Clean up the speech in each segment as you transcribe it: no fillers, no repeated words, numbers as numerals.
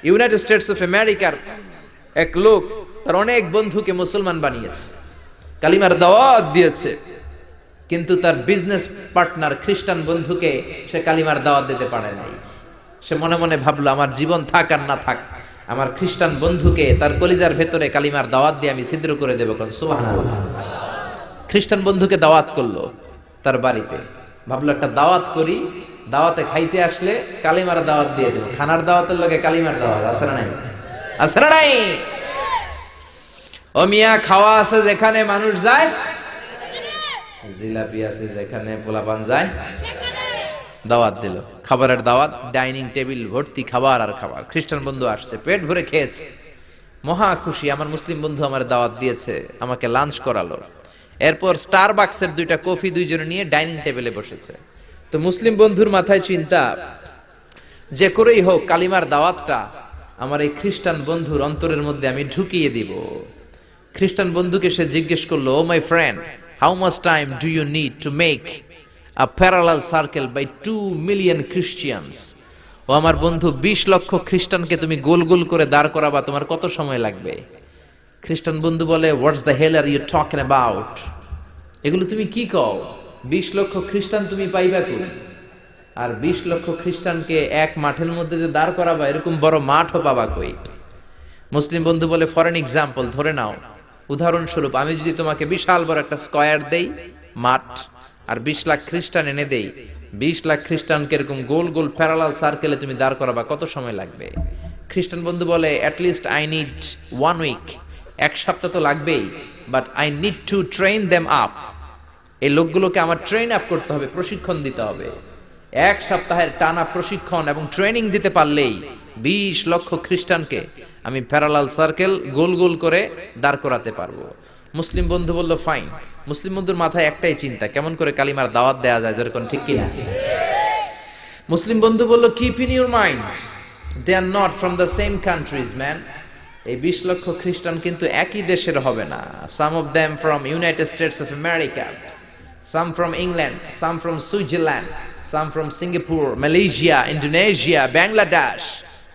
United States of আমেরিকার এক লোক তার অনেক বন্ধুকে মুসলমান বানিয়েছে, কালিমার দাওয়াত দিয়েছে, কিন্তু তার বিজনেস পার্টনার খ্রিস্টান বন্ধুকে সে কালিমার দাওয়াত দিতে পারে নাই। সে মনে মনে ভাবলো, আমার জীবন থাক আর না থাক, আমার খ্রিস্টান বন্ধুকে তার কলিজার ভেতরে কালিমার দাওয়াত দিয়ে আমি ছিদ্র করে দেবো। কোন সুবহানাল্লাহ। খ্রিস্টান বন্ধুকে দাওয়াত করলো তার বাড়িতে, ভাবলো একটা দাওয়াত করি, দাওয়াতে খাইতে আসলে কালিমার দাওয়াত দিয়ে দেবো। খানার দাওয়াতের লগে কালিমার দাওয়াত আছে না নাই? আছে না নাই? ও মিয়া, খাওয়া আছে যেখানে মানুষ যায়, জিলাপি আছে যেখানে পোলাপান যায়, দাওয়াত দিল, খাবারের দাওয়াত, ডাইনিং টেবিল ভর্তি খাবার আর খাবার। খ্রিস্টান বন্ধু আসছে, পেট ভরে খেয়েছে, মহা খুশি, আমার মুসলিম বন্ধু আমার দাওয়াত দিয়েছে, আমাকে লাঞ্চ করালো। এরপর স্টারবাক্সের 2টা কফি দুইজনে নিয়ে ডাইনিং টেবিলে বসেছে। তো মুসলিম বন্ধুর মাথায় চিন্তা, যে করেই হোক কালিমার দাওয়াতটা আমার এই খ্রিস্টান বন্ধুর অন্তরের মধ্যে আমি ঢুকিয়ে দিব। খ্রিস্টান বন্ধুকে সে জিজ্ঞেস করলো, oh my friend, how much time do you need to make a parallel circle by 2 million Christians? ও আমার বন্ধু, 20 লক্ষ খ্রিস্টানকে তুমি গোল গোল করে দাঁড় করাবা, তোমার কত সময় লাগবে? খ্রিস্টান বন্ধু বলে, what's the hell are you talking about? এগুলো তুমি কি কও? 20 লক্ষ খ্রিস্টান তুমি পাইবা কই? আর 20 লক্ষ খ্রিস্টানকে এক মাঠের মধ্যে যে দাঁড় করাবা, এরকম বড় মাঠও পাবা কই? মুসলিম বন্ধু বলে, ফর এন এক্সাম্পল, ধরে নাও, উদাহরণস্বরূপ আমি যদি তোমাকে বিশাল বড় একটা স্কয়ার দেই, মাঠ, আর 20 লাখ খ্রিস্টান এনে দেই, 20 লাখ খ্রিস্টানকে এরকম গোল গোল প্যারালাল সার্কেলে তুমি দাঁড় করাবা, কত সময় লাগবে? খ্রিস্টান বন্ধু বলে, অ্যাটলিস্ট আই নিড 1 উইক, 1 সপ্তাহ তো লাগবেই, but I need to train them up. এই লোকগুলোকে আমার ট্রেন আপ করতে হবে, প্রশিক্ষণ দিতে হবে। 1 সপ্তাহের টানা প্রশিক্ষণ এবং ট্রেনিং দিতে পারলেই 20 লক্ষ খ্রিস্টানকে আমি প্যারালাল সার্কেল গোল গোল করে দাঁড় করাতে পারবো। মুসলিম বন্ধু বলল, ফাইন। মুসলিম বন্ধুর মাথায় একটাই চিন্তা, কেমন করে কালিমার দাওয়াত দেয়া যায়, যেরকম, ঠিক কিনা? মুসলিম বন্ধু বলল, keep in your mind, they are not from the same countries man. এই 20 লক্ষ খ্রিস্টান কিন্তু একই দেশের হবে না। Some of them from United States of America, some from England, some from Switzerland, some from Singapore, Malaysia, Indonesia, Bangladesh,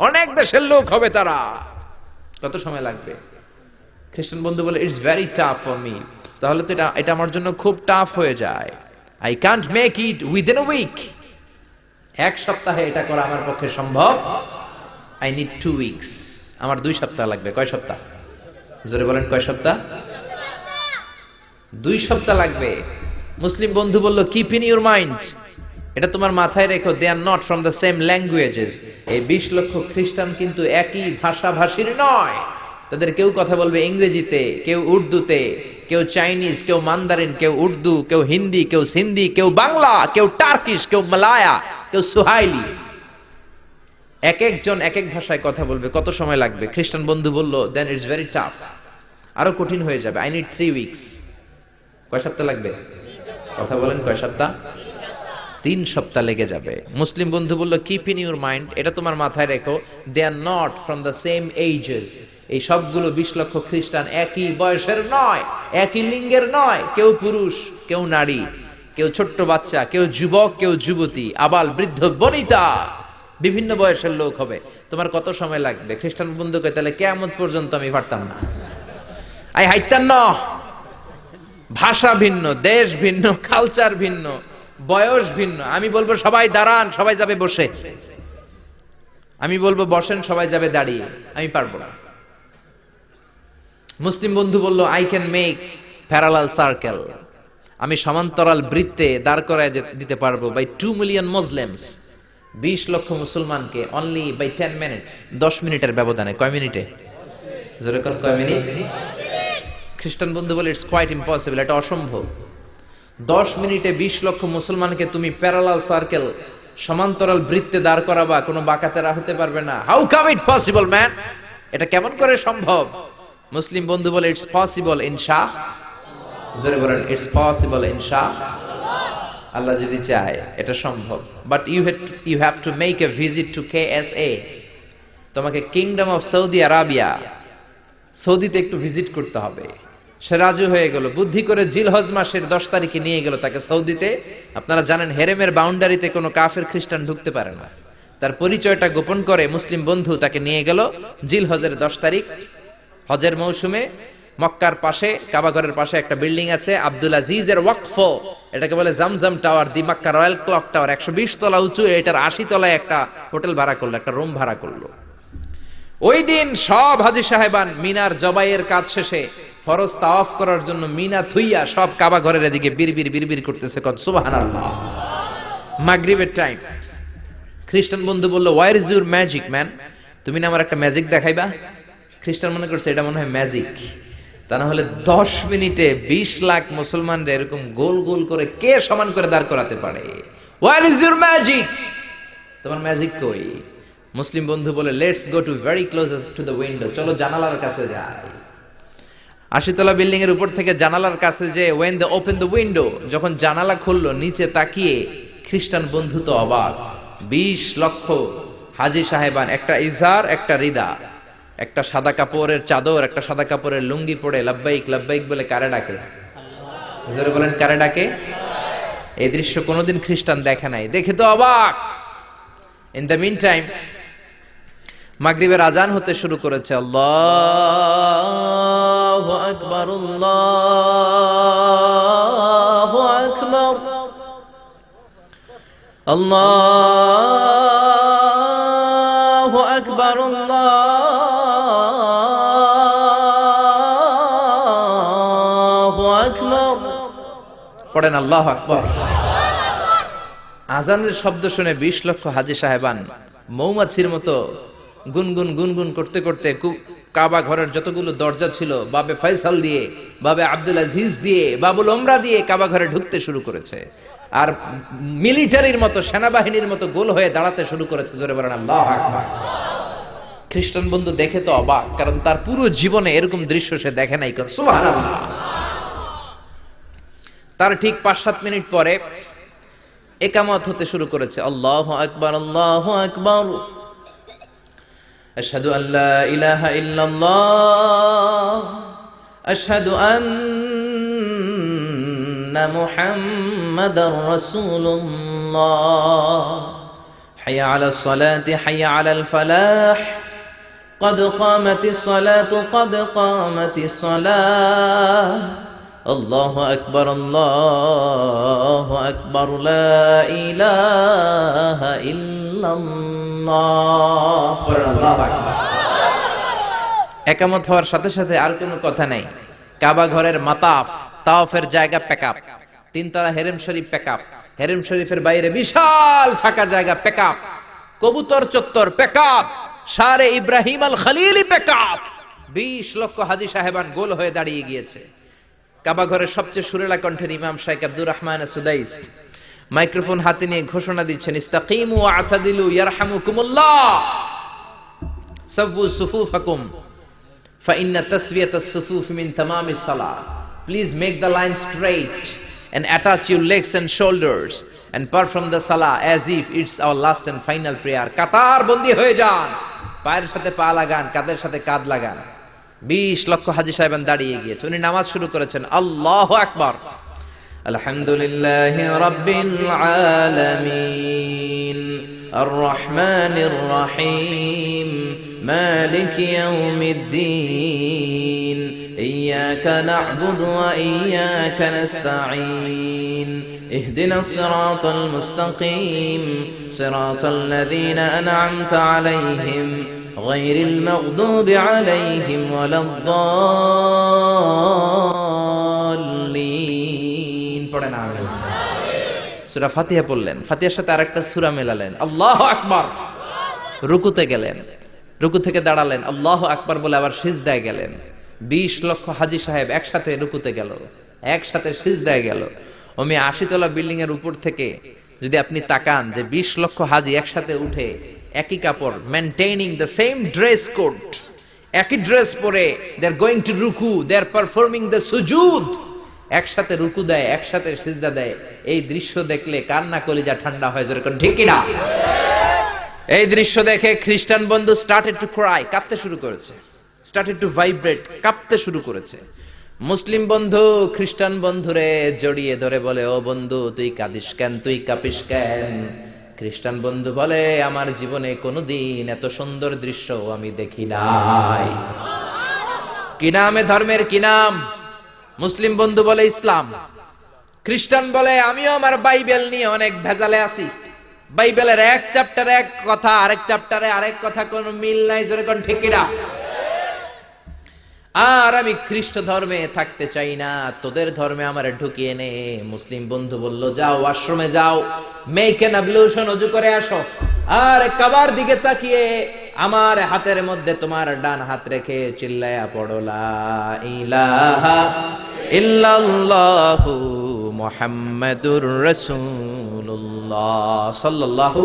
অনেক দেশের লোক হবে তারা। কত সময় লাগবে? খ্রিস্টান বন্ধু বলে, it's very tough for me. তাহলে তো এটা আমার জন্য খুব টাফ হয়ে যায়। I can't make it within a week. 1 সপ্তাহে এটা করা আমার পক্ষে সম্ভব। I need 2 weeks. আমার 2 সপ্তাহ লাগবে। কয় সপ্তাহ? জোরে বলেন, কয় সপ্তাহ? 2 সপ্তাহ লাগবে। মুসলিম বন্ধু বলল, কিপ ইন ইউর মাইন্ড, এটা তোমার মাথায় রেখো, they are not from the same languages. এই 20 লক্ষ খ্রিস্টান কিন্তু একই ভাষাভাষীর নয়। তাদের কেউ কথা বলবে ইংরেজিতে, কেউ উর্দুতে, কেউ চাইনিজ, কেউ মান্দারিন, কেউ উর্দু, কেউ হিন্দি, কেউ সিন্ধি, কেউ বাংলা, কেউ টার্কিশ, কেউ মালায়া, কেউ সুহাইলি। এক একজন এক এক ভাষায় কথা বলবে, কত সময় লাগবে? খ্রিস্টান বন্ধু বলল, দেন ইটস ভেরি টাফ, আরো কঠিন হয়ে যাবে। I need 3 weeks. কয় সপ্তাহ লাগবে? কথা বলেন, কয় সপ্তাহ? 3 সপ্তাহ লেগে যাবে। মুসলিম বন্ধু বলল, কিপ ইন ইউর মাইন্ড, এটা তোমার মাথায় রেখো, they are not from the same ages. এই সবগুলো 20 লক্ষ খ্রিস্টান একই বয়সের নয়, একই লিঙ্গের নয়। কেউ পুরুষ, কেউ নারী, কেউ ছোট্ট বাচ্চা, কেউ যুবক, কেউ যুবতী, আবাল বৃদ্ধ বনিতা, বিভিন্ন বয়সের লোক হবে। তোমার কত সময় লাগবে? খ্রিস্টান বন্ধুকে, তাহলে কিয়ামত পর্যন্ত আমি পারতাম না। আই হাইতাম না। ভাষা ভিন্ন, দেশ ভিন্ন, কালচার ভিন্ন, বয়স ভিন্ন। আমি বলবো সবাই দাঁড়ান, সবাই যাবে বসে। আমি বলবো বসেন, সবাই যাবে দাঁড়িয়ে। আমি পারবো না। মুসলিম বন্ধু বলল, I can make parallel circle, আমি সমান্তরাল বৃত্তে দাঁড় করায় দিতে পারবো, বাই 2 মিলিয়ন মুসলিমস, 20 লক্ষ মুসলমানকে, অনলি বাই 10 মিনিটস, 10 মিনিটের ব্যবধানে। কয় মিনিটে? জোরে কোন, কয় মিনিট? খ্রিস্টান বন্ধু বলে, ইটস কোয়াইট ইম্পসিবল, এটা অসম্ভব। 10 মিনিটে 20 লক্ষ মুসলমানকে তুমি প্যারালাল সার্কেল, সমান্তরাল বৃত্তে দাঁড় করাবা, কোনো বাকাতেরা হতে পারবে না। How come it possible man, এটা কেমন করে সম্ভব? মুসলিম বন্ধু বলে, ইটস পসিবল ইনশাআল্লাহ। জোরে বলেন, ইটস পসিবল ইনশাআল্লাহ। আল্লাহ যদি চায় এটা সম্ভব। But you have to make a visit to KSA। তোমাকে কিংডম অফ সৌদি আরাবিয়া, সৌদিতে একটু ভিজিট করতে হবে। সে রাজু হয়ে গেল, বুদ্ধি করে জিলহজ মাসের 10 তারিখে নিয়ে গেল তাকে সৌদিতে। আপনারা জানেন, হেরেমের বাউন্ডারিতে কোনো কাফের খ্রিস্টান ঢুকতে পারে না। তার পরিচয়টা গোপন করে মুসলিম বন্ধু তাকে নিয়ে গেল জিলহজের 10 তারিখ হজের মৌসুমে মক্কার পাশে কাবাঘরের পাশে একটা বিল্ডিং আছে আব্দুল আজিজের ওয়াকফ, এটাকে বলে জামজাম টাওয়ার, দি মক্কা রয়্যাল ক্লক টাওয়ার, 120 তলা উঁচু, এটার 80 তলায় একটা হোটেল ভাড়া করলো, একটা রুম ভাড়া করলো। ওই দিন সব হাজী সাহেবান মিনার জবাইয়ের কাজ শেষে ফরজ তাওয়াফ করার জন্য মিনা থুইয়া সব কাবা ঘরের এদিকে বিড়বিড় করতেছে, কত সুবহানাল্লাহ। মাগরিবের টাইম। খ্রিস্টান বন্ধু বলল, where is your magic man, তুমি না আমার একটা ম্যাজিক দেখাইবা। খ্রিস্টান মনে করছে এটা মনে হয় ম্যাজিক, তা না হলে 10 মিনিটে 20 লাখ মুসলমানরা এরকম গোল গোল করে কে সমান করে দাঁড় করাতে পারে। ওয়ার ইজ ইউর ম্যাজিক, তোমার ম্যাজিক কই? মুসলিম বন্ধু বলে, let's go to very close to the window, চলো জানালার কাছে যাই। 80 তলা বিল্ডিং এর উপর থেকে জানালার কাছে যে when they open the window, যখন জানালা খুললো নিচে তাকিয়ে খ্রিস্টান বন্ধু তো অবাক। 20 লক্ষ হাজী সাহেবান, একটা ইজার একটা রিদা, একটা সাদা কাপড়ের চাদর একটা সাদা কাপড়ের লুঙ্গি পরে লাব্বাইক লাব্বাইক বলে কারে ডাকে? জোরে বলেন, কারে ডাকে? এই দৃশ্য কোনোদিন খ্রিস্টান দেখে নাই, দেখে তো অবাক। ইন দ্য মিন টাইম মাগরিবের আজান হতে শুরু করেছে। আল্লাহু আকবার, আল্লাহু আকবার, আল্লাহু আকবার, আল্লাহু আকবার। পড়েন আল্লাহু আকবার। আজানের শব্দ শুনে 20 লক্ষ হাজী সাহেবান মৌমাছির মতো গুনগুন গুনগুন করতে করতে কাবা ঘরের যতগুলো দরজা ছিল বাবে ফয়সাল দিয়ে, বাবে আব্দুল আজিজ দিয়ে, বাবুল ওমরা দিয়ে কাবা ঘরে ঢুকতে শুরু করেছে, আর মিলিটারির মতো সেনাবাহিনীর মতো গোল হয়ে দাঁড়াতে শুরু করেছে। জোরে বলেন আল্লাহু আকবার। খ্রিস্টান বন্ধু দেখে তো অবাক, কারণ তার পুরো জীবনে এরকম দৃশ্য সে দেখে নাই। সুবহানাল্লাহ। তার ঠিক 5-7 মিনিট পরে ইকামত হতে শুরু করেছে। আল্লাহু আকবার, আল্লাহু আকবার, আশহাদু আল্লা ইলাহা ইল্লাল্লাহ, আশহাদু আন্না মুহাম্মাদার রাসূলুল্লাহ, হাইয়া আলাস সালাতি হাইয়া আলাল ফালাহ, قد قامت الصلاة قد قامت الصلاة, الله أكبر الله أكبر لا إله إلا الله. একামত হওয়ার সাথে সাথে আর কোনো কথা নাই। কাবা ঘরের মাতাফ তাওয়াফের জায়গা প্যাকআপ, 3 তলা হেরেম শরীফ প্যাকআপ, হেরেম শরীফের বাইরে বিশাল ফাঁকা জায়গা প্যাকআপ, কবুতর চত্বর প্যাকআপ, শারে ইব্রাহিম আল খলিলি প্যাকআপ। 20 লক্ষ হাজী সাহেবান গোল হয়ে দাঁড়িয়ে গিয়েছে। কাবা ঘরের সবচেয়ে সুরেলা কণ্ঠের ইমাম শাইখ আব্দুর রহমান সুদাইস মাইক্রোফোন হাতে নিয়ে ঘোষণা দিচ্ছেন, ইস্তাকিমু ওয়া আতাদিলু ইয়ারহামুকুমুল্লাহ, সাব্বু সুফুফাকুম ফাইন্না তাসবিয়াতাস সুফুফ মিন তামামিস সালাহ, please make the line straight and attach your legs and shoulders and perform the salah as if it's our last and final prayer. কাতার বন্দী হয়ে যান, পায়ের সাথে পা লাগান, কাঁধের সাথে কাঁধ লাগান। 20 লক্ষ হাজী সাহেবান দাঁড়িয়ে গিয়েছে। উনি নামাজ শুরু করেছেন। আল্লাহু আকবার, আলহামদুলিল্লাহি রাব্বিল আলামিন, আর রহমানির রহিম, মালিক ইয়াউমিদ্দিন, ইয়্যাকা না'বুদু ওয়া ইয়্যাকা নাস্তাঈন, ইহদিনাস সিরাতাল মুস্তাকিম, সিরাতাল লাযীনা আন'আমতা আলাইহিম গায়রিল মাগদুবি আলাইহিম ওয়ালাদ-দাল্লিন। পড়েন আমিন। সূরা ফাতিহা পড়লেন, ফাতিহার সাথে আরেকটা সূরা মেলালেন। আল্লাহু আকবার। রুকুতে গেলেন, রুকু থেকে দাঁড়ালেন, আল্লাহু আকবার বলে আবার সিজদায় গেলেন। 20 লক্ষ হাজী সাহেব একসাথে রুকুতে গেল, একসাথে সিজদায় গেল। ওমি 80 তলা বিল্ডিং এর উপর থেকে যদি আপনি তাকান যে 20 লক্ষ হাজী একসাথে উঠে একই কাপড়, maintaining the same dress code, একই ড্রেস পরে দে আর গোইং টু রুকু, দে আর পারফর্মিং দ্য সুজুদ, একসাথে রুকু দেয়, একসাথে সিজদা দেয়। এই দৃশ্য দেখলে কান্না কলিজা ঠান্ডা হয়ে যায়, ঠিক কি না? এই দৃশ্য দেখে খ্রিস্টান বন্ধু স্টার্টেড টু ক্রাই, কাঁদতে শুরু করেছে, স্টার্টেড টু ভাইব্রেট, কাঁপতে শুরু করেছে। মুসলিম বন্ধু খ্রিস্টান বন্ধুরে জড়িয়ে ধরে বলে, ও বন্ধু তুই কাঁদিস কেন, তুই কাঁপিস কেন? খ্রিস্টান বন্ধু বলে আমার জীবনে কোনোদিন এত সুন্দর দৃশ্য আমি দেখি নাই। কি নামে ধর্মের কি নাম? মুসলিম বন্ধু বলে ইসলাম, খ্রিস্টান বলে আমিও আমার বাইবেল নিয়ে অনেক ভেজালে আছি, বাইবেলের এক চ্যাপ্টারে এক কথা, আরেক চ্যাপ্টারে আরেক কথা, কোনো মিল নাই, জোরে কোন ঠিক কিনা? আর আমি খ্রিস্ট ধর্মে থাকতে চাই না, তোদের ধর্মে আমার ঢুকিয়ে নে। মুসলিম বন্ধু বলল যাও আশ্রমে যাও, মেক এন অ্যাবলিউশন, ওযু করে আসো, আর কাবার দিকে তাকিয়ে আমার হাতের মধ্যে তোমার ডান হাত রেখে চিল্লায়া পড়ো লা ইলাহা ইল্লাল্লাহু মুহাম্মাদুর রাসূলুল্লাহ সাল্লাল্লাহু